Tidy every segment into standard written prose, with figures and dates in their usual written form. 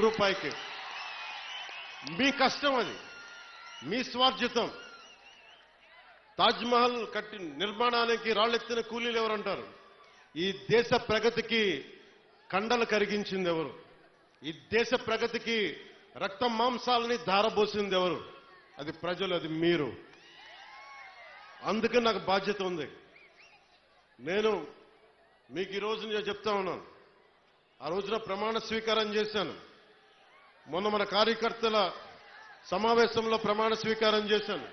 రూపాయికి. మీ కష్టం అది, మీ స్వార్జితం. తాజ్మహల్ కట్టి నిర్మాణానికి రాళ్లెత్తిన కూలీలు ఎవరంటారు? ఈ దేశ ప్రగతికి కండలు కరిగించింది ఎవరు? ఈ దేశ ప్రగతికి రక్త మాంసాలని ధారపోసింది ఎవరు? అది ప్రజలు, అది మీరు. అందుకే నాకు బాధ్యత ఉంది. నేను మీకు ఈ రోజు నేను చెప్తా ఉన్నాను, ఆ రోజున ప్రమాణ స్వీకారం చేశాను. మొన్న మన కార్యకర్తల సమావేశంలో ప్రమాణ స్వీకారం చేశాను.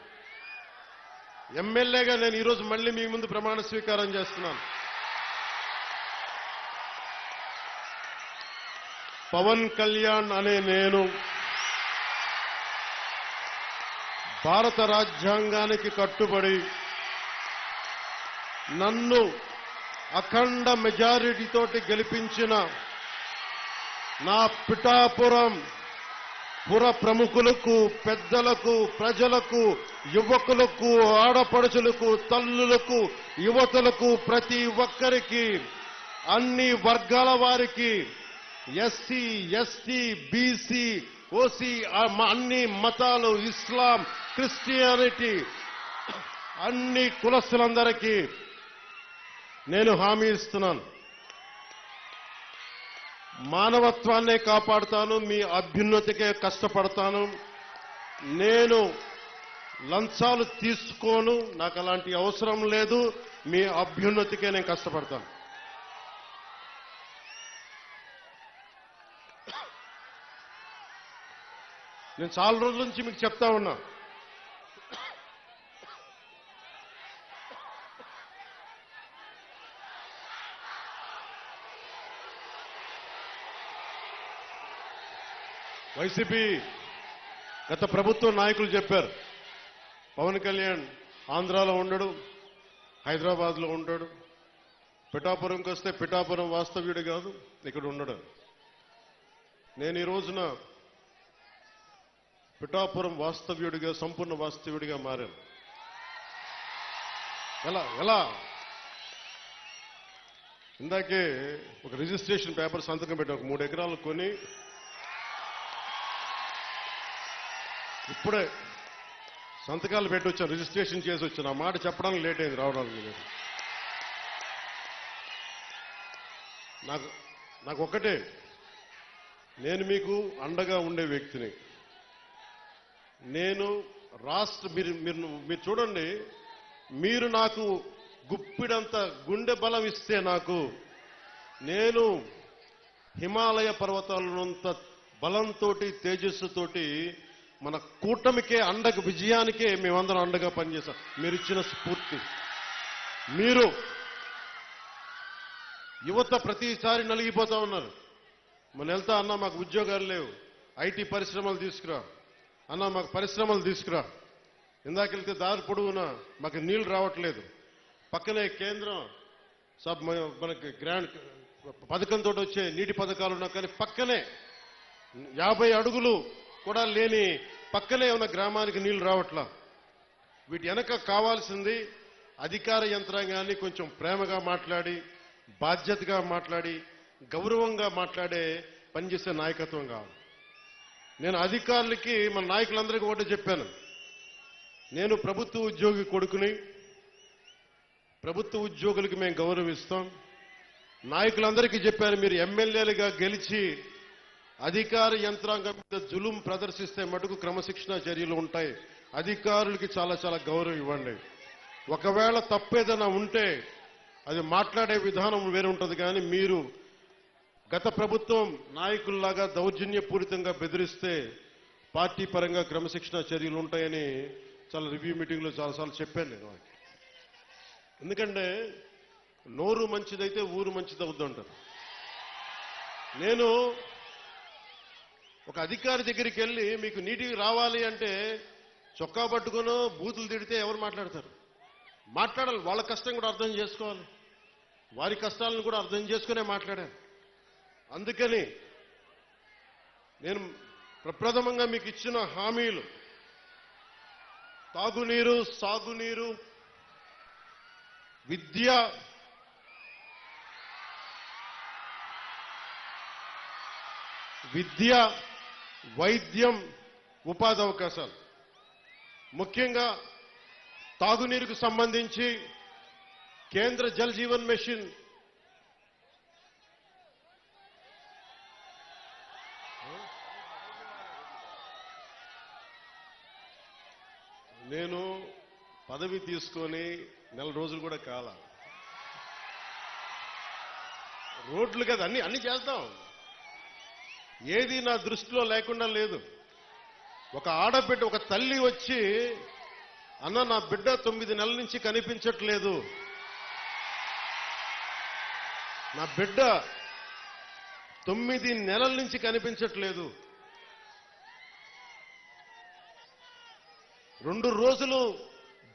ఎమ్మెల్యేగా నేను ఈరోజు మళ్ళీ మీ ముందు ప్రమాణ స్వీకారం చేస్తున్నాను. పవన్ కళ్యాణ్ అనే నేను భారత రాజ్యాంగానికి కట్టుబడి నన్ను అఖండ మెజారిటీతోటి గెలిపించిన నా పిఠాపురం పుర ప్రముఖులకు, పెద్దలకు, ప్రజలకు, యువకులకు, ఆడపడుచులకు, తల్లులకు, యువతులకు, ప్రతి ఒక్కరికి, అన్ని వర్గాల వారికి, ఎస్సీ, ఎస్టీ, బీసీ, ఓసీ, అన్ని మతాలు, ఇస్లాం, క్రిస్టియానిటీ, అన్ని కులస్తులందరికీ నేను హామీ ఇస్తున్నాను. మానవత్వాన్నే కాపాడుతాను, మీ అభ్యున్నతికే కష్టపడతాను. నేను లంచాలు తీసుకోను, నాకు అలాంటి అవసరం లేదు. మీ అభ్యున్నతికే నేను కష్టపడతాను. నేను చాలా రోజుల నుంచి మీకు చెప్తా ఉన్నా, వైసీపీ గత ప్రభుత్వ నాయకులు చెప్పారు, పవన్ కళ్యాణ్ ఆంధ్రాలో ఉండడు, హైదరాబాద్లో ఉంటాడు, పిఠాపురంకి వస్తే పిఠాపురం వాస్తవ్యుడు కాదు, ఇక్కడ ఉండడు. నేను ఈ రోజున పిఠాపురం వాస్తవ్యుడిగా, సంపూర్ణ వాస్తవ్యుడిగా మారాను. ఎలా ఇందాకే ఒక రిజిస్ట్రేషన్ పేపర్ సంతకం పెట్టి, ఒక 3 ఎకరాలు కొని ఇప్పుడే సంతకాలు పెట్టి వచ్చాను, రిజిస్ట్రేషన్ చేసి వచ్చాను. ఆ మాట చెప్పడానికి లేట్ అయింది రావడానికి. నాకు ఒక్కటే, నేను మీకు అండగా ఉండే వ్యక్తిని. నేను మీరు చూడండి, మీరు నాకు గుప్పిడంత గుండె బలం ఇస్తే నాకు, నేను హిమాలయ పర్వతాలనంత బలంతో, తేజస్సుతోటి మన కూటమికే అండగా, విజయానికే మేమందరం అండగా పనిచేస్తాం. మీరు ఇచ్చిన స్ఫూర్తి. మీరు యువత ప్రతిసారి నలిగిపోతా ఉన్నారు. మన వెళ్తా అన్నా మాకు ఉద్యోగాలు లేవు, ఐటీ పరిశ్రమలు తీసుకురా అన్నా, మాకు పరిశ్రమలు తీసుకురా. ఇందాకెళ్తే దారి పొడవునా మాకు నీళ్లు రావట్లేదు. పక్కనే కేంద్రం మనకి గ్రాండ్ పథకంతో వచ్చే నీటి పథకాలు ఉన్నా, కానీ పక్కనే 50 అడుగులు కూడా లేని పక్కనే ఉన్న గ్రామానికి నీళ్లు రావట్లా. వీటి వెనక కావాల్సింది అధికార యంత్రాంగాన్ని కొంచెం ప్రేమగా మాట్లాడి, బాధ్యతగా మాట్లాడి, గౌరవంగా మాట్లాడే పనిచేసే నాయకత్వం కావాలి. నేను అధికారులకి, మన నాయకులందరికీ ఒకటే చెప్పాను, నేను ప్రభుత్వ ఉద్యోగి కొడుకుని, ప్రభుత్వ ఉద్యోగులకి మేము గౌరవిస్తాం. నాయకులందరికీ చెప్పాను, మీరు ఎమ్మెల్యేలుగా గెలిచి అధికార యంత్రాంగం మీద జులుం ప్రదర్శిస్తే మటుకు క్రమశిక్షణ చర్యలు ఉంటాయి. అధికారులకి చాలా చాలా గౌరవం ఇవ్వండి. ఒకవేళ తప్పేదైనా ఉంటే అది మాట్లాడే విధానం వేరే ఉంటుంది, కానీ మీరు గత ప్రభుత్వం నాయకుల్లాగా దౌర్జన్యపూరితంగా బెదిరిస్తే పార్టీ పరంగా క్రమశిక్షణ చర్యలు ఉంటాయని చాలా రివ్యూ మీటింగ్లో చాలాసార్లు చెప్పాను నేను. ఎందుకంటే నోరు మంచిదైతే ఊరు మంచిది అవుతుంటారు. నేను ఒక అధికారి దగ్గరికి వెళ్ళి, మీకు నీటికి రావాలి అంటే చొక్కా పట్టుకునో బూతులు తిడితే ఎవరు మాట్లాడతారు? మాట్లాడాలి, వాళ్ళ కష్టం కూడా అర్థం చేసుకోవాలి, వారి కష్టాలను కూడా అర్థం చేసుకునే మాట్లాడాను. అందుకని నేను ప్రప్రథమంగా మీకు ఇచ్చిన హామీలు, తాగునీరు, సాగునీరు, విద్య, విద్య, వైద్యం, ఉపాధి అవకాశాలు. ముఖ్యంగా తాగునీరుకు సంబంధించి కేంద్ర జల్ జీవన్ మిషన్ నేను పదవి తీసుకొని నెల రోజులు కూడా కాల. రోడ్లు కదా అన్ని చేద్దాం. ఏది నా దృష్టిలో లేకుండా లేదు. ఒక ఆడబిడ్డ, ఒక తల్లి వచ్చి, అన్న నా బిడ్డ 9 నెలల నుంచి కనిపించట్లేదు, నా బిడ్డ 9 నెలల నుంచి కనిపించట్లేదు, 2 రోజులు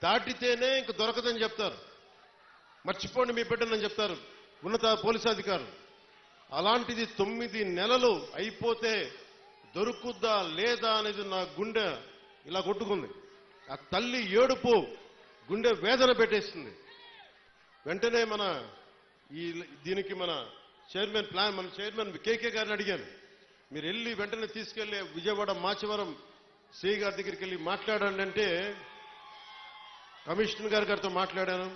దాటితేనే ఇంక దొరకదని చెప్తారు, మర్చిపోండి మీ బిడ్డనని చెప్తారు ఉన్నత పోలీసు అధికారులు. అలాంటిది 9 నెలలు అయిపోతే దొరుకుద్దా లేదా అనేది నా గుండె ఇలా కొట్టుకుంది. ఆ తల్లి ఏడుపు గుండె వేదన పెట్టేసింది. వెంటనే దీనికి మన చైర్మన్ కేకే గారిని అడిగాను, మీరు వెళ్ళి వెంటనే తీసుకెళ్లి విజయవాడ మాచవరం సిఐ గారి దగ్గరికి వెళ్ళి మాట్లాడండి అంటే, కమిషనర్ గారితో మాట్లాడాను.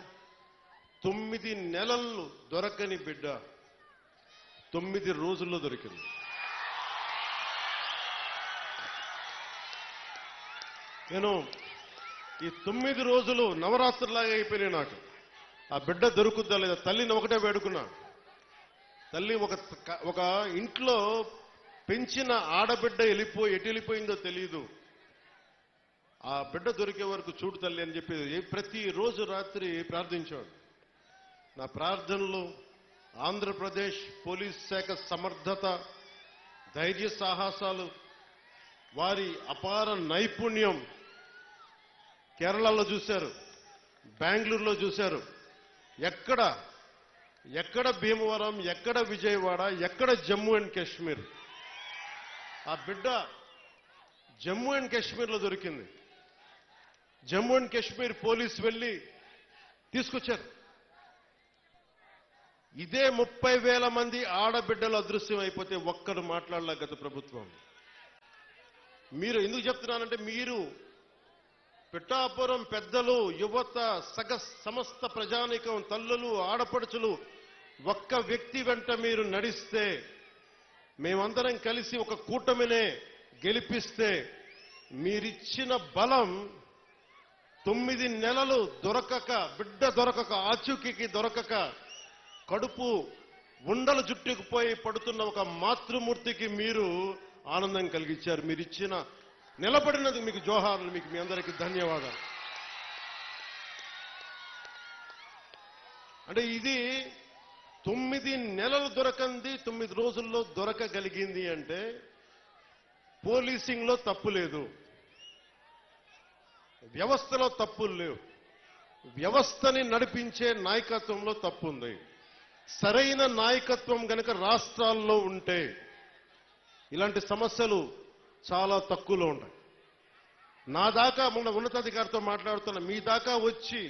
9 నెలలు దొరకని బిడ్డ 9 రోజుల్లో దొరికింది. నేను ఈ 9 రోజులు నవరాత్రులాగా అయిపోయినాయి నాకు. ఆ బిడ్డ దొరుకుద్దా లేదా తల్లిని ఒకటే వేడుకున్నా. తల్లి ఒక ఇంట్లో పెంచిన ఆడబిడ్డ ఎటు వెళ్ళిపోయిందో తెలియదు. ఆ బిడ్డ దొరికే వరకు చూడు తల్లి అని చెప్పి ప్రతిరోజు రాత్రి ప్రార్థించాడు. నా ప్రార్థనలు ఆంధ్రప్రదేశ్ పోలీస్ శాఖ సమర్థత, ధైర్య సాహసాలు, వారి అపార నైపుణ్యం కేరళలో చూశారు, బెంగళూరులో చూశారు. ఎక్కడ భీమవరం, ఎక్కడ విజయవాడ, ఎక్కడ జమ్మూ అండ్ కాశ్మీర్. ఆ బిడ్డ జమ్మూ అండ్ కాశ్మీర్లో దొరికింది. జమ్మూ అండ్ కాశ్మీర్ పోలీసు వెళ్ళి తీసుకొచ్చారు. ఇదే 30,000 మంది ఆడబిడ్డలు అదృశ్యం అయిపోతే ఒక్కరు మాట్లాడలే గత ప్రభుత్వం. మీరు ఎందుకు చెప్తున్నానంటే, మీరు పిఠాపురం పెద్దలు, యువత, సమస్త ప్రజానీకం, తల్లులు, ఆడపడుచులు ఒక్క వ్యక్తి వెంట మీరు నడిస్తే, మేమందరం కలిసి ఒక కూటమినే గెలిపిస్తే, మీరిచ్చిన బలం 9 నెలలు దొరకక, బిడ్డ దొరకక, ఆచూకీకి దొరకక, కడుపు ఉండలు జుట్టుకుపోయి పడుతున్న ఒక మాతృమూర్తికి మీరు ఆనందం కలిగించారు. మీరు ఇచ్చిన నిలబడినది మీకు జోహార్లు, మీకు మీ అందరికీ ధన్యవాదాలు. అంటే ఇది 9 నెలలు దొరకంది 9 రోజుల్లో దొరకగలిగింది అంటే పోలీసింగ్లో తప్పు లేదు, వ్యవస్థలో తప్పులు లేవు, వ్యవస్థని నడిపించే నాయకత్వంలో తప్పు ఉంది. సరైన నాయకత్వం గనక రాష్ట్రాల్లో ఉంటే ఇలాంటి సమస్యలు చాలా తక్కువలో ఉంటాయి. నా దాకా మొన్న ఉన్నతాధికారితో మాట్లాడుతున్న, మీ దాకా వచ్చి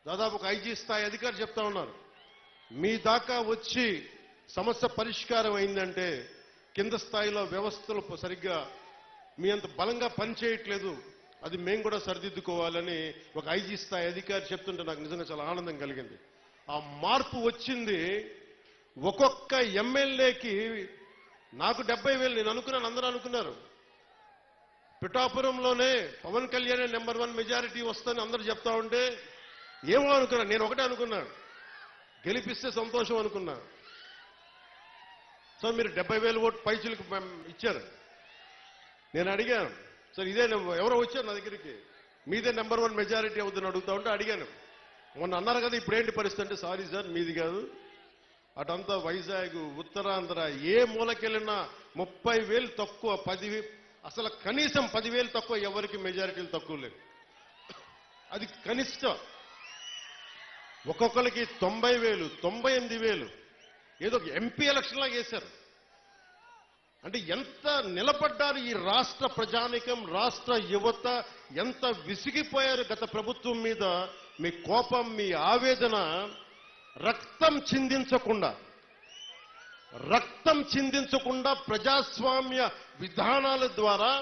దాదాపు ఒక ఐజీ స్థాయి అధికారి చెప్తా ఉన్నారు, మీ దాకా వచ్చి సమస్య పరిష్కారం అయిందంటే కింద స్థాయిలో వ్యవస్థలు సరిగ్గా మీ అంత బలంగా పనిచేయట్లేదు, అది మేము కూడా సరిదిద్దుకోవాలని ఒక ఐజీ స్థాయి అధికారి చెప్తుంటే నాకు నిజంగా చాలా ఆనందం కలిగింది. ఆ మార్పు వచ్చింది. ఒక్కొక్క ఎమ్మెల్యేకి నాకు 70,000 నేను అనుకున్నాను, అందరూ అనుకున్నారు. పిఠాపురంలోనే పవన్ కళ్యాణ్ నెంబర్ 1 మెజారిటీ వస్తుందని అందరూ చెప్తా ఉంటే ఏమో అనుకున్నాను. నేను ఒకటే అనుకున్నాను, గెలిపిస్తే సంతోషం అనుకున్నా. సో మీరు 70,000 ఓటు పైచులకు ఇచ్చారు. నేను అడిగాను, సార్ ఇదే ఎవరో వచ్చారు నా దగ్గరికి, మీదే నెంబర్ 1 మెజారిటీ అవుతుందని అడుగుతా ఉంటే అడిగాను, మొన్న అన్నారు కదా ఇప్పుడేంటి పరిస్థితి అంటే, సారీ సార్ మీది కాదు, అటంతా వైజాగ్, ఉత్తరాంధ్ర ఏ మూలకెళ్ళినా 30,000 తక్కువ, 10,000 అసలు కనీసం 10,000 తక్కువ, ఎవరికి మెజారిటీలు తక్కువ లేవు. అది కనిష్టం. ఒక్కొక్కరికి 90,000, 98,000 ఏదో ఎంపీ ఎలక్షన్ లాగా వేశారు. అంటే ఎంత నిలబడ్డారు ఈ రాష్ట్ర ప్రజానికం, రాష్ట్ర యువత ఎంత విసిగిపోయారు గత ప్రభుత్వం మీద. మీ కోపం, మీ ఆవేదన రక్తం చిందించకుండా రక్తం చిందించకుండా ప్రజాస్వామ్య విధానాల ద్వారా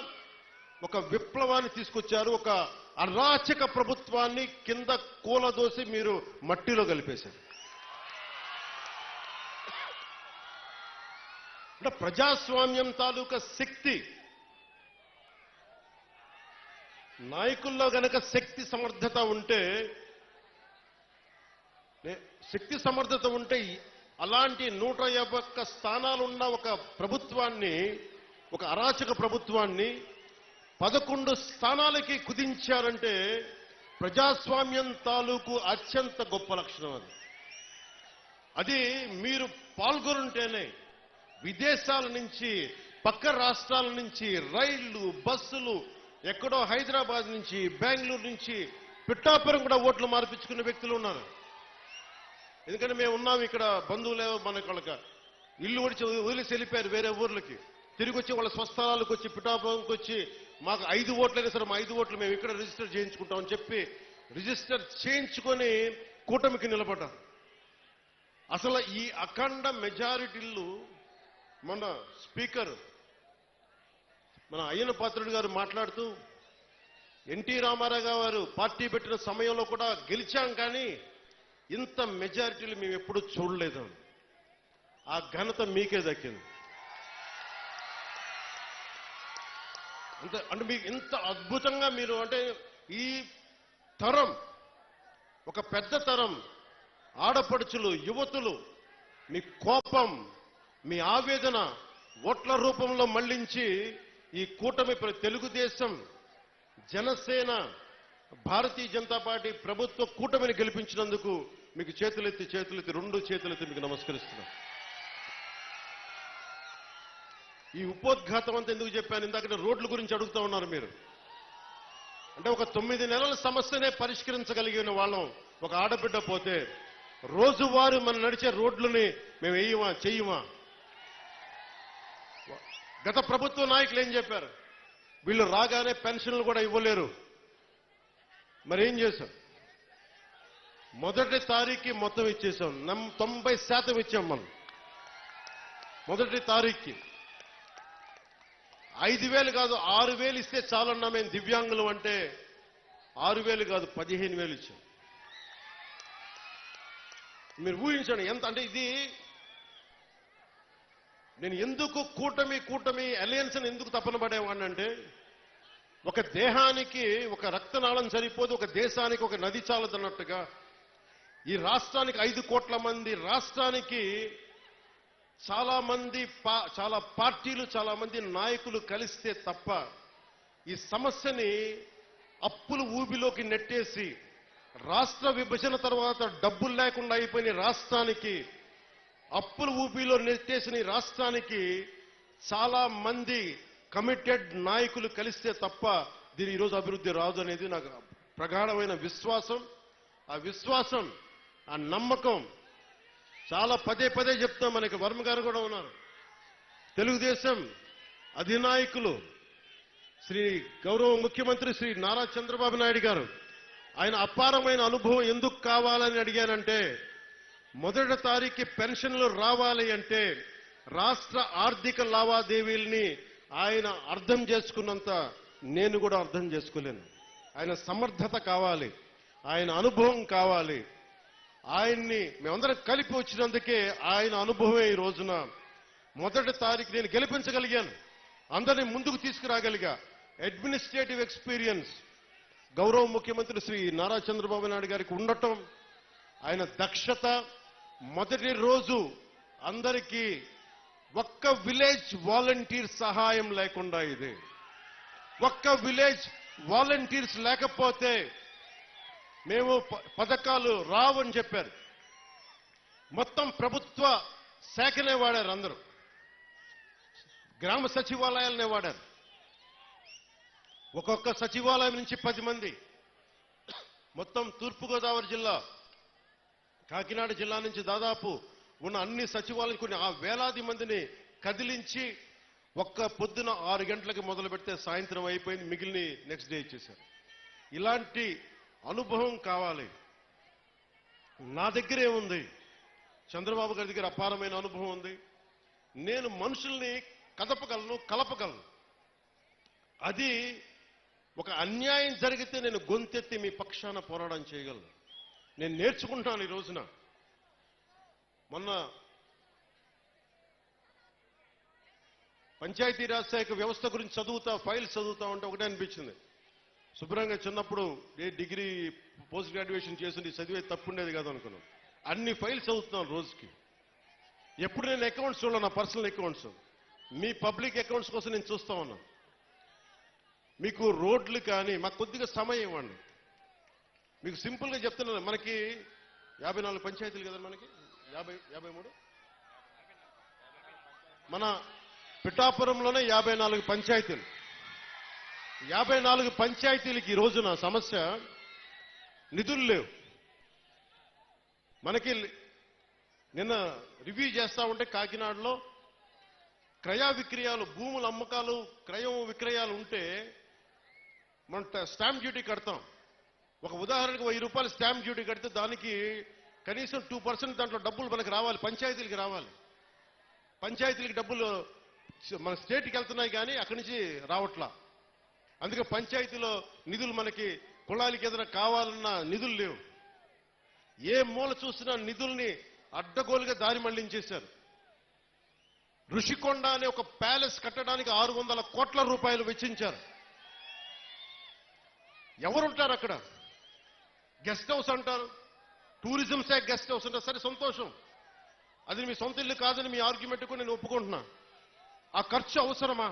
ఒక విప్లవాన్ని తీసుకొచ్చారు. ఒక అరాచక ప్రభుత్వాన్ని కింద కూలదోసి మీరు మట్టిలో కలిపేశారు. అంటే ప్రజాస్వామ్యం తాలూకా శక్తి నాయకుల్లో గనక శక్తి సమర్థత ఉంటే అలాంటి 151 స్థానాలున్న ఒక ప్రభుత్వాన్ని, ఒక అరాచక ప్రభుత్వాన్ని 11 స్థానాలకి కుదించారంటే ప్రజాస్వామ్యం తాలూకు అత్యంత గొప్ప లక్షణం అది. అది మీరు పాల్గొనుంటేనే విదేశాల నుంచి, పక్క రాష్ట్రాల నుంచి రైళ్లు, బస్సులు, ఎక్కడో హైదరాబాద్ నుంచి, బెంగళూరు నుంచి, పిఠాపురం కూడా ఓట్లు మార్పించుకునే వ్యక్తులు ఉన్నారు. ఎందుకంటే మేము ఉన్నాం ఇక్కడ, బంధువులు మనకి వాళ్ళకి ఇల్లు వదిలేసి వెళ్ళిపోయారు వేరే ఊర్లకి. తిరిగి వచ్చి వాళ్ళ స్వస్థలాలకు వచ్చి, పిఠాపురంకి వచ్చి మాకు 5 ఓట్లైనా సరే మా 5 ఓట్లు మేము ఇక్కడ రిజిస్టర్ చేయించుకుంటామని చెప్పి రిజిస్టర్ చేయించుకొని కూటమికి నిలబడ్డారు. అసలు ఈ అఖండ మెజారిటీలు మన స్పీకర్ మన అయ్యన పాత్రుడు గారు మాట్లాడుతూ, ఎన్టీ రామారావు గారు పార్టీ పెట్టిన సమయంలో కూడా గెలిచాం కానీ ఇంత మెజారిటీలు మేము ఎప్పుడూ చూడలేదు. ఆ ఘనత మీకే దక్కింది. అంటే మీకు ఇంత అద్భుతంగా మీరు, అంటే ఈ తరం, ఒక పెద్ద తరం ఆడపడుచులు, యువతులు మీ కోపం, మీ ఆవేదన ఓట్ల రూపంలో మళ్లించి ఈ కూటమి తెలుగుదేశం, జనసేన, భారతీయ జనతా పార్టీ ప్రభుత్వ కూటమిని గెలిపించినందుకు మీకు చేతులెత్తి 2 చేతులెత్తి మీకు నమస్కరిస్తున్నాను. ఈ ఉపోద్ఘాతం అంతా ఎందుకు చెప్పాను? ఇందాక రోడ్ల గురించి అడుగుతూ ఉన్నారు మీరు. అంటే ఒక 9 నెలల సమస్యనే పరిష్కరించగలిగిన వాళ్ళం ఒక ఆడబిడ్డ పోతే, రోజువారీ మనం నడిచే రోడ్లని మేము వేయమా, చెయ్యమా? గత ప్రభుత్వ నాయకులు ఏం చెప్పారు? వీళ్ళు రాగానే పెన్షన్లు కూడా ఇవ్వలేరు. మరేం చేశాం? మొదటి తారీఖుకి మొత్తం ఇచ్చేసాం. 90% ఇచ్చాం మనం. మొదటి తారీఖుకి 5,000 కాదు 6,000 ఇస్తే చాలన్నా మేము దివ్యాంగులు అంటే 6,000 కాదు 15,000 ఇచ్చాం. మీరు ఊహించండి ఎంత. అంటే ఇది నేను ఎందుకు కూటమి అలయన్స్ ఎందుకు తపన పడేవాడిని అంటే, ఒక దేహానికి ఒక రక్తనాళం సరిపోదు, ఒక దేశానికి ఒక నది చాలదన్నట్టుగా ఈ రాష్ట్రానికి 5 కోట్ల మంది, రాష్ట్రానికి చాలా పార్టీలు, చాలా మంది నాయకులు కలిస్తే తప్ప ఈ సమస్యని అప్పులు ఊబిలోకి నెట్టేసి, రాష్ట్ర విభజన తర్వాత డబ్బులు లేకుండా అయిపోయిన రాష్ట్రానికి, అప్పుల ఊబిలో నెట్టేసిన రాష్ట్రానికి చాలా మంది కమిటెడ్ నాయకులు కలిస్తే తప్ప దీని ఈరోజు అభివృద్ధి రాదు అనేది నాకు ప్రగాఢమైన విశ్వాసం. ఆ విశ్వాసం, ఆ నమ్మకం చాలా పదే చెప్తాం. మనకి వర్మ గారు కూడా ఉన్నారు. తెలుగుదేశం అధినాయకులు శ్రీ గౌరవ ముఖ్యమంత్రి శ్రీ నారా చంద్రబాబు నాయుడు గారు, ఆయన అపారమైన అనుభవం ఎందుకు కావాలని అడిగానంటే, మొదటి తారీఖు పెన్షన్లు రావాలి అంటే రాష్ట్ర ఆర్థిక లావాదేవీల్ని ఆయన అర్థం చేసుకున్నంత నేను కూడా అర్థం చేసుకోలేను. ఆయన సమర్థత కావాలి, ఆయన అనుభవం కావాలి. ఆయన్ని మేమందరం కలిపి వచ్చినందుకే ఆయన అనుభవమే ఈ రోజున మొదటి తారీఖు నేను గెలిపించగలిగాను, అందరినీ ముందుకు తీసుకురాగలిగా. అడ్మినిస్ట్రేటివ్ ఎక్స్పీరియన్స్ గౌరవ ముఖ్యమంత్రి శ్రీ నారా చంద్రబాబు నాయుడు గారికి ఉండటం, ఆయన దక్షత. మొదటి రోజు అందరికీ ఒక్క విలేజ్ వాలంటీర్ సహాయం లేకుండా, ఇది ఒక్క విలేజ్ వాలంటీర్స్ లేకపోతే మేము పథకాలు రావని చెప్పారు. మొత్తం ప్రభుత్వ శాఖనే వాడారు, అందరూ గ్రామ సచివాలయాలనే వాడారు. ఒక్కొక్క సచివాలయం నుంచి 10 మంది. మొత్తం తూర్పుగోదావరి జిల్లా, కాకినాడ జిల్లా నుంచి దాదాపు ఉన్న అన్ని సచివాలయం కొన్ని వేలాది మందిని కదిలించి ఒక్క పొద్దున 6 గంటలకి మొదలు పెడితే సాయంత్రం అయిపోయింది, మిగిలిన నెక్స్ట్ డే ఇచ్చేశారు. ఇలాంటి అనుభవం కావాలి. నా దగ్గరే ఉంది, చంద్రబాబు గారి దగ్గర అపారమైన అనుభవం ఉంది. నేను మనుషుల్ని కదపగలను, కలపగలను. అది ఒక అన్యాయం జరిగితే నేను గొంతెత్తి మీ పక్షాన పోరాటం చేయగలను. నేను నేర్చుకుంటాను ఈ రోజున. మొన్న పంచాయతీరాజ్ శాఖ వ్యవస్థ గురించి ఫైల్స్ చదువుతా ఉంటే ఒకటే అనిపించింది. శుభ్రంగా చిన్నప్పుడు డిగ్రీ పోస్ట్ గ్రాడ్యుయేషన్ చేసి చదివే తప్పుండేది కాదు అనుకున్నాను. అన్ని ఫైల్స్ చదువుతున్నాను రోజుకి. ఎప్పుడు నేను అకౌంట్స్ చూడాలి, నా పర్సనల్ అకౌంట్స్, మీ పబ్లిక్ అకౌంట్స్ కోసం నేను చూస్తా ఉన్నాను. మీకు రోడ్లు కానీ మాకు కొద్దిగా సమయం ఇవ్వండి. మీకు సింపుల్గా చెప్తున్నాను, మనకి 54 పంచాయతీలు కదా, మనకి 53 మన పిఠాపురంలోనే 54 పంచాయతీలు. 54 పంచాయతీలకి ఈ రోజున సమస్య నిధులు లేవు. మనకి నిన్న రివ్యూ చేస్తా ఉంటే కాకినాడలో క్రయ విక్రయాలు, భూముల అమ్మకాలు, క్రయం విక్రయాలు ఉంటే మనం స్టాంప్ డ్యూటీ కడతాం. ఒక ఉదాహరణకు 1000 రూపాయలు స్టాంప్ డ్యూటీ కడితే దానికి కనీసం 2% దాంట్లో డబ్బులు మనకు రావాలి, పంచాయతీలకి రావాలి. పంచాయతీలకి డబ్బులు మన స్టేట్కి వెళ్తున్నాయి కానీ అక్కడి నుంచి రావట్లా. అందుకే పంచాయతీలో నిధులు మనకి కులాలకి ఏదైనా కావాలన్నా నిధులు లేవు. ఏ మూల చూసినా నిధుల్ని అడ్డగోలుగా దారి మళ్లించేశారు. ఋషికొండ అనే ఒక ప్యాలెస్ కట్టడానికి 600 కోట్ల రూపాయలు వెచ్చించారు. ఎవరుంటారు అక్కడ? గెస్ట్ హౌస్ అంటారు, టూరిజం శాఖ గెస్ట్ హౌస్ అంటారు. సరే, సంతోషం, అది మీ సొంత ఇల్లు కాదని మీ ఆర్గ్యుమెంట్ కూడా నేను ఒప్పుకుంటున్నా. ఆ ఖర్చు అవసరమా?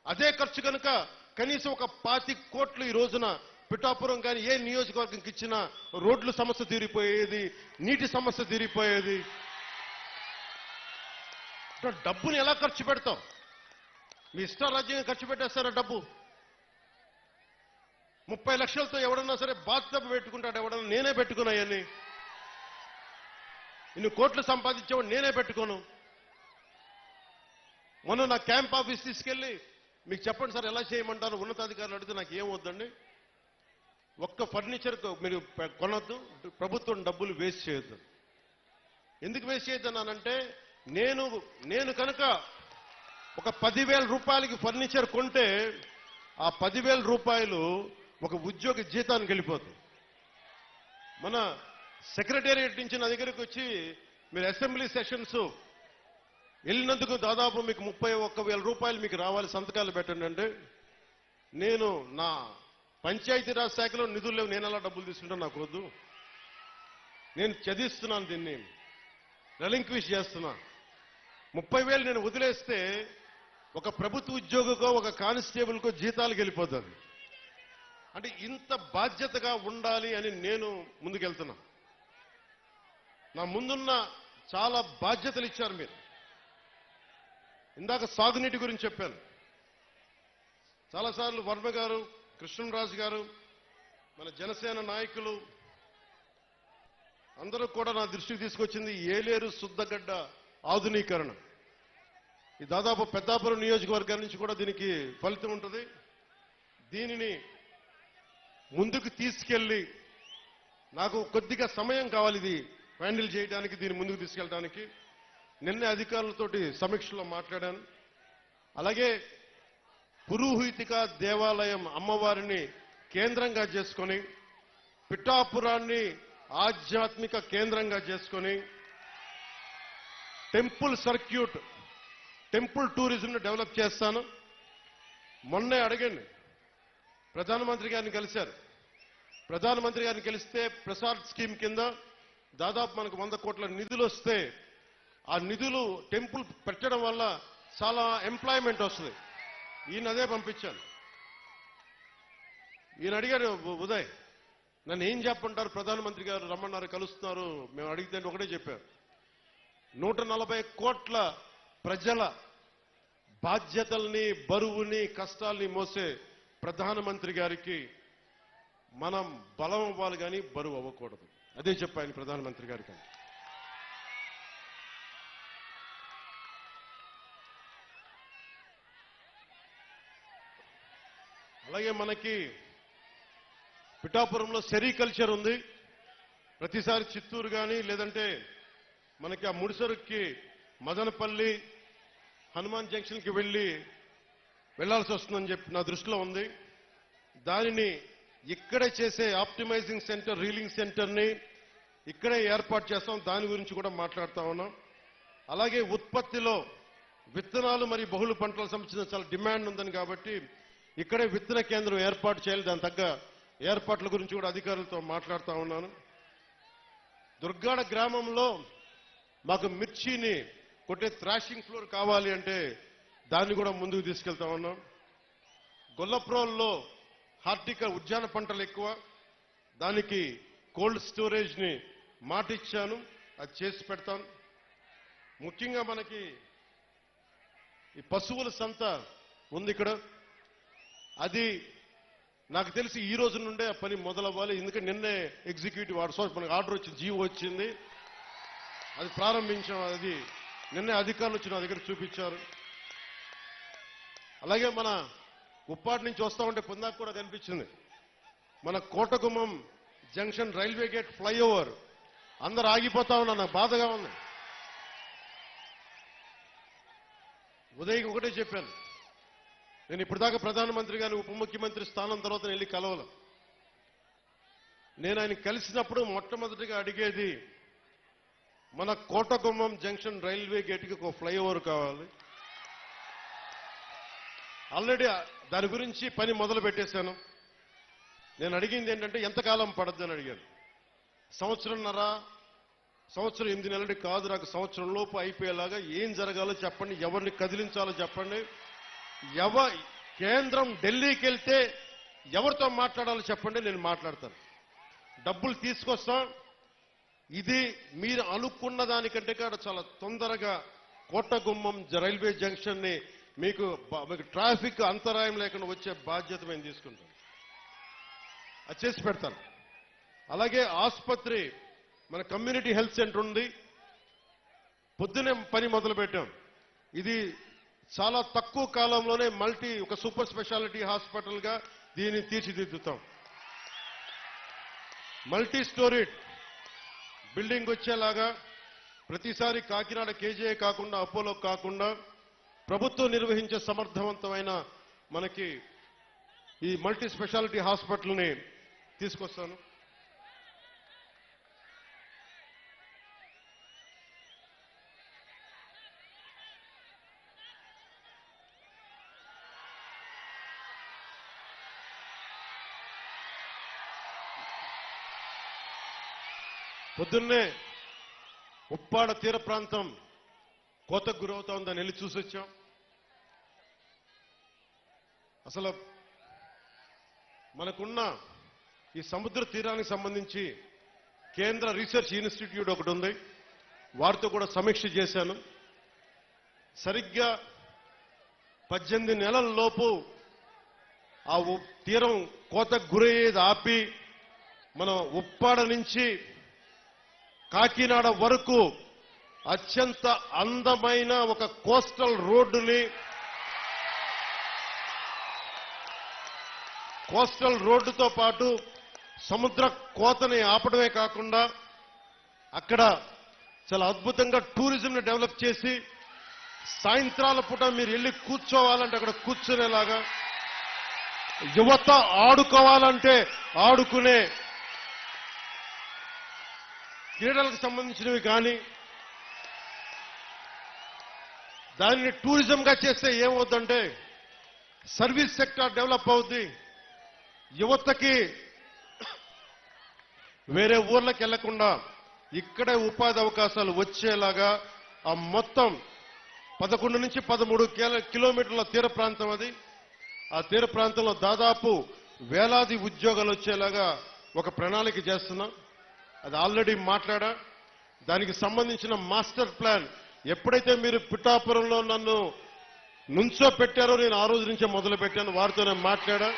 అదే ఖర్చు కనుక కనీసం ఒక 25 కోట్లు ఈ రోజున పిఠాపురం కానీ ఏ నియోజకవర్గంకి ఇచ్చినా రోడ్ల సమస్య తీరిపోయేది, నీటి సమస్య తీరిపోయేది. డబ్బుని ఎలా ఖర్చు పెడతాం? మీ ఇష్టారాజ్యంగా ఖర్చు పెట్టేస్తారా డబ్బు? 30 లక్షలతో ఎవడన్నా సరే బాత్టబ్ పెట్టుకుంటాడు, ఎవడన్నా నేనే పెట్టుకున్నాయని. ఇన్ని కోట్లు సంపాదించేవాడు నేనే పెట్టుకోను. మొన్న నా క్యాంప్ ఆఫీస్ తీసుకెళ్ళి మీకు చెప్పండి సార్ ఎలా చేయమంటారు ఉన్నతాధికారులు అడిగితే నాకు ఏం వద్దండి, ఒక్క ఫర్నిచర్ మీరు కొనొద్దు, ప్రభుత్వం డబ్బులు వేస్ట్ చేయొద్దు. ఎందుకు వేస్ట్ చేయొద్దన్నానంటే నేను కనుక ఒక 10,000 రూపాయలకి ఫర్నిచర్ కొంటే ఆ 10,000 రూపాయలు ఒక ఉద్యోగి జీతానికి వెళ్ళిపోతుంది. మన సెక్రటేరియట్ నుంచి నా దగ్గరకు వచ్చి మీరు అసెంబ్లీ సెషన్స్ వెళ్ళినందుకు దాదాపు మీకు 31,000 రూపాయలు మీకు రావాలి, సంతకాలు పెట్టండి అంటే, నేను నా పంచాయతీరాజ్ శాఖలో నిధులు లేవు, నేను అలా డబ్బులు తీసుకుంటాను, నాకు వద్దు. నేను చదివిస్తున్నాను, దీన్ని రెలింక్విష్ చేస్తున్నా. 30,000 నేను వదిలేస్తే ఒక ప్రభుత్వ ఉద్యోగికో ఒక కానిస్టేబుల్కో జీతాలకు వెళ్ళిపోతుంది. అంటే ఇంత బాధ్యతగా ఉండాలి అని నేను ముందుకెళ్తున్నా. నా ముందున్న చాలా బాధ్యతలు ఇచ్చారు మీరు. ఇందాక సాగునీటి గురించి చెప్పాను. చాలాసార్లు వర్మ గారు, కృష్ణరాజు గారు, మన జనసేన నాయకులు అందరూ కూడా నా దృష్టికి తీసుకొచ్చింది ఏలేరు శుద్ధగడ్డ ఆధునీకరణ. ఈ దాదాపు పెద్దాపురం నియోజకవర్గం నుంచి కూడా దీనికి ఫలితం ఉంటుంది. దీనిని ముందుకు తీసుకెళ్లి నాకు కొద్దిగా సమయం కావాలి ఇది హ్యాండిల్ చేయడానికి, దీన్ని ముందుకు తీసుకెళ్ళడానికి. నిన్నే అధికారులతోటి సమీక్షలో మాట్లాడాను. అలాగే పురోహితిక దేవాలయం అమ్మవారిని కేంద్రంగా చేసుకొని పిఠాపురాన్ని ఆధ్యాత్మిక కేంద్రంగా చేసుకొని టెంపుల్ సర్క్యూట్, టెంపుల్ టూరిజంను డెవలప్ చేస్తాను. మొన్నే అడగండి, ప్రధానమంత్రి గారిని కలిశారు. ప్రధానమంత్రి గారిని కలిస్తే ప్రసాద్ స్కీమ్ కింద దాదాపు మనకు 100 కోట్ల నిధులు వస్తే ఆ నిధులు టెంపుల్ పెట్టడం వల్ల చాలా ఎంప్లాయ్మెంట్ వస్తుంది. ఈయన అదే పంపించాను. ఈయన అడిగారు, ఉదయ్ నన్ను ఏం చెప్పంటారు, ప్రధానమంత్రి గారు రమ్మన్నారు, కలుస్తున్నారు, మేము అడిగితే ఒకటే చెప్పారు, 140 కోట్ల ప్రజల బాధ్యతల్ని, బరువుని, కష్టాల్ని మోసే ప్రధానమంత్రి గారికి మనం బలం అవ్వాలి కానీ బరువు అవ్వకూడదు. అదే చెప్పాను ప్రధానమంత్రి గారికి. అలాగే మనకి పిఠాపురంలో సెరికల్చర్ ఉంది. ప్రతిసారి చిత్తూరు కానీ లేదంటే మనకి ఆ ముడిసరుకి మదనపల్లి హనుమాన్ జంక్షన్కి వెళ్లాల్సి వస్తుందని చెప్పి నా దృష్టిలో ఉంది. దానిని ఇక్కడే చేసే ఆప్టిమైజింగ్ సెంటర్, రీలింగ్ సెంటర్ని ఇక్కడే ఏర్పాటు చేస్తాం. దాని గురించి కూడా మాట్లాడుతా ఉన్నాం. అలాగే ఉత్పత్తిలో విత్తనాలు మరియు బహుళ పంటలకు సంబంధించిన చాలా డిమాండ్ ఉందని కాబట్టి ఇక్కడే విత్తన కేంద్రం ఏర్పాటు చేయాలి. దాని తగ్గ ఏర్పాట్ల గురించి కూడా అధికారులతో మాట్లాడుతూ ఉన్నాను. దుర్గాడ గ్రామంలో మాకు మిర్చిని కొట్టే థ్రాషింగ్ ఫ్లోర్ కావాలి అంటే దాన్ని కూడా ముందుకు తీసుకెళ్తా ఉన్నాం. గొల్లప్రోల్లో హార్టికల్ ఉద్యాన పంటలు ఎక్కువ, దానికి కోల్డ్ స్టోరేజ్ని మాటిచ్చాను, అది చేసి పెడతాను. ముఖ్యంగా మనకి ఈ పశువుల సంత ఉంది ఇక్కడ, అది నాకు తెలిసి ఈ రోజు నుండే ఆ పని మొదలవ్వాలి. ఎందుకంటే నిన్నే ఎగ్జిక్యూటివ్ మనకు ఆర్డర్ వచ్చింది, జీవో వచ్చింది, అది ప్రారంభించాం. అది నిన్నే అధికారులు వచ్చి నా దగ్గర చూపించారు. అలాగే మన ఉప్పాటి నుంచి వస్తా ఉంటే పొందాక కూడా కనిపించింది, మన Kotagummam junction railway gate flyover అందరు ఆగిపోతా ఉన్నా, నాకు బాధగా ఉంది. ఉదయం ఒకటే చెప్పాను, నేను ఇప్పటిదాకా ప్రధానమంత్రి గారి ఉప ముఖ్యమంత్రి స్థానం తర్వాత వెళ్ళి కలవల. నేను ఆయన కలిసినప్పుడు మొట్టమొదటిగా అడిగేది మన కోటగుమ్మం జంక్షన్ రైల్వే గేట్కి ఒక ఫ్లైఓవర్ కావాలి. ఆల్రెడీ దాని గురించి పని మొదలు పెట్టేశాను. నేను అడిగింది ఏంటంటే ఎంతకాలం పడద్దని అడిగాను. సంవత్సరంన్నర, సంవత్సరం 8 నెలలు కాదు, నాకు సంవత్సరం లోపు అయిపోయేలాగా ఏం జరగాలో చెప్పండి, ఎవరిని కదిలించాలో చెప్పండి, కేంద్రం ఢిల్లీకి వెళ్తే ఎవరితో మాట్లాడాలో చెప్పండి, నేను మాట్లాడతాను, డబ్బులు తీసుకొస్తాం. ఇది మీరు అనుకున్న దానికంటే కూడా చాలా తొందరగా కోటగుమ్మం రైల్వే జంక్షన్ ని మీకు ట్రాఫిక్ అంతరాయం లేకుండా వచ్చే బాధ్యత మేము తీసుకుంటాం, అది చేసి పెడతాను. అలాగే ఆసుపత్రి, మన కమ్యూనిటీ హెల్త్ సెంటర్ ఉంది, పొద్దునే పని మొదలు పెట్టాం. ఇది చాలా తక్కువ కాలంలోనే ఒక సూపర్ స్పెషాలిటీ హాస్పిటల్ గా దీన్ని తీర్చిదిద్దుతాం. మల్టీ స్టోరీడ్ బిల్డింగ్ వచ్చేలాగా ప్రతిసారి కాకినాడ కేజీఏ కాకుండా, అపోలో కాకుండా ప్రభుత్వం నిర్వహించే సమర్థవంతమైన మనకి ఈ మల్టీ స్పెషాలిటీ హాస్పిటల్ని తీసుకొస్తాను. పొద్దున్నే ఉప్పాడ తీర ప్రాంతం కోతకు గురవుతా ఉందని వెళ్ళి చూసొచ్చాం. అసలు మనకున్న ఈ సముద్ర తీరానికి సంబంధించి కేంద్ర రీసెర్చ్ ఇన్స్టిట్యూట్ ఒకటి ఉంది, వారితో కూడా సమీక్ష చేశాను. సరిగ్గా 18 నెలల లోపు ఆ తీరం కోతకు గురయ్యేది ఆపి మనం ఉప్పాడ నుంచి కాకినాడ వరకు అత్యంత అందమైన ఒక కోస్టల్ రోడ్డుతో పాటు సముద్ర కోతని ఆపడమే కాకుండా అక్కడ చాలా అద్భుతంగా టూరిజంని డెవలప్ చేసి సాయంత్రాల పూట మీరు వెళ్ళి కూర్చోవాలంటే అక్కడ కూర్చునేలాగా, యువత ఆడుకోవాలంటే ఆడుకునే క్రీడలకు సంబంధించినవి కానీ, దానిని టూరిజంగా చేస్తే ఏమవుతుందంటే సర్వీస్ సెక్టార్ డెవలప్ అవుద్ది, యువతకి వేరే ఊర్లకు వెళ్లకుండా ఇక్కడే ఉపాధి అవకాశాలు వచ్చేలాగా ఆ మొత్తం 11 నుంచి 13 కిలోమీటర్ల తీర ప్రాంతం అది. ఆ తీర ప్రాంతంలో దాదాపు వేలాది ఉద్యోగాలు వచ్చేలాగా ఒక ప్రణాళిక చేస్తున్నాం. అది ఆల్రెడీ మాట్లాడా. దానికి సంబంధించిన మాస్టర్ ప్లాన్ ఎప్పుడైతే మీరు పిఠాపురంలో నన్ను నుంచో పెట్టారో నేను ఆ రోజు నుంచే మొదలు పెట్టాను, వారితోనే మాట్లాడా.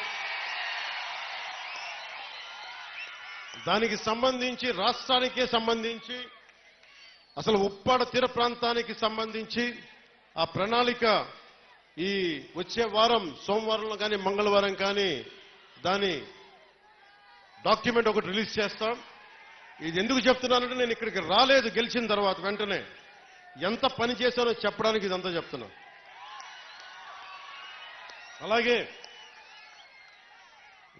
దానికి సంబంధించి రాష్ట్రానికే సంబంధించి అసలు ఉప్పాడ తీర ప్రాంతానికి సంబంధించి ఆ ప్రణాళిక ఈ వచ్చే వారం సోమవారంలో కానీ మంగళవారం కానీ దాని డాక్యుమెంట్ ఒకటి రిలీజ్ చేస్తాం. ఇది ఎందుకు చెప్తున్నానంటే నేను ఇక్కడికి రాలేదు గెలిచిన తర్వాత వెంటనే ఎంత పని చేశానో చెప్పడానికి ఇదంతా చెప్తున్నా. అలాగే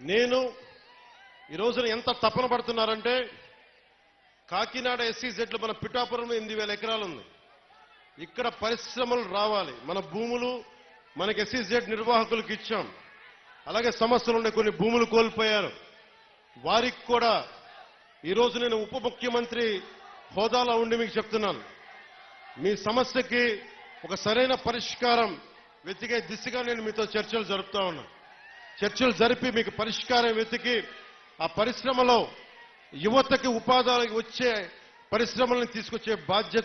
నేను ఈ రోజున ఎంత తపన పడుతున్నారంటే, కాకినాడ SEZలు మన పిఠాపురంలో 8,000 ఎకరాలు ఉంది. ఇక్కడ పరిశ్రమలు రావాలి. మన భూములు మనకి SEZ నిర్వాహకులకు ఇచ్చాం. అలాగే సమస్యలు ఉన్నాయి, కొన్ని భూములు కోల్పోయారు. వారికి కూడా ఈరోజు నేను ఉప ముఖ్యమంత్రి హోదాలో ఉండి మీకు చెప్తున్నాను, మీ సమస్యకి ఒక సరైన పరిష్కారం వెతికే దిశగా నేను మీతో చర్చలు జరుపుతా ఉన్నా. చర్చలు జరిపి మీకు పరిష్కారం వెతికి ఆ పరిశ్రమలో యువతకి ఉపాధి వచ్చే పరిశ్రమలను తీసుకొచ్చే బాధ్యత